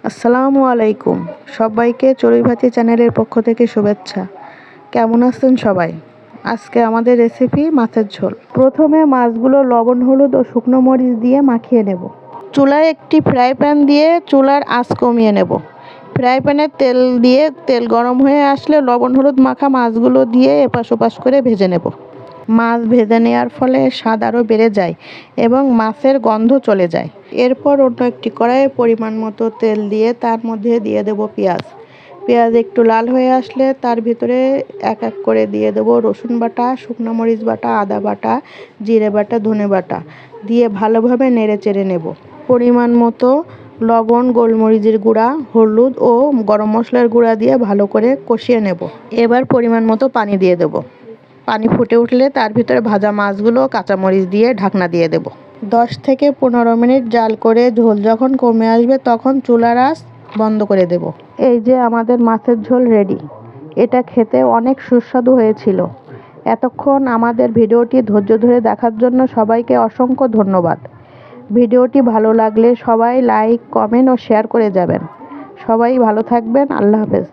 আসসালামু আলাইকুম। সবাইকে চড়ুই ভাতি চ্যানেলের পক্ষ থেকে শুভেচ্ছা। কেমন আছেন সবাই? আজকে আমাদের রেসিপি মাছের ঝোল। প্রথমে মাছগুলো লবণ, হলুদ ও শুকনো মরিচ দিয়ে মাখিয়ে নেব। চুলায় একটি ফ্রাই প্যান দিয়ে চুলার আঁচ কমিয়ে নেব। ফ্রাই প্যানে তেল গরম হয়ে আসলে লবণ হলুদ মাখা মাছগুলো দিয়ে এপাশ ওপাশ করে ভেজে নেব। মাছ ভেজে নেওয়ার ফলে স্বাদ আরও বেড়ে যায় এবং মাছের গন্ধ চলে যায়। এরপর অন্য একটি কড়াইয়ে পরিমাণ মতো তেল দিয়ে তার মধ্যে দিয়ে দেব পেঁয়াজ। পেঁয়াজ একটু লাল হয়ে আসলে তার ভিতরে এক এক করে দিয়ে দেব রসুন বাটা, শুকনো মরিচ বাটা, আদা বাটা, জিরে বাটা, ধনে বাটা দিয়ে ভালোভাবে নেড়ে চেড়ে নেব। পরিমাণ মতো লবণ, গোলমরিচের গুঁড়া, হলুদ ও গরম মশলার গুঁড়া দিয়ে ভালো করে কষিয়ে নেব। এবার পরিমাণ মতো পানি দিয়ে দেব। পানি ফুটে উঠলে তার ভিতরে ভাজা মাছগুলো কাঁচামরিচ দিয়ে ঢাকনা দিয়ে দেব। 10 থেকে 15 মিনিট জাল করে ঝোল যখন কমে আসবে তখন চুলার আঁচ বন্ধ করে দেব। এই যে আমাদের মাছের ঝোল রেডি। এটা খেতে অনেক সুস্বাদু হয়েছিল। এতক্ষণ আমাদের ভিডিওটি ধৈর্য ধরে দেখার জন্য সবাইকে অসংখ্য ধন্যবাদ। ভিডিওটি ভালো লাগলে সবাই লাইক, কমেন্ট ও শেয়ার করে যাবেন। সবাই ভালো থাকবেন। আল্লাহ হাফেজ।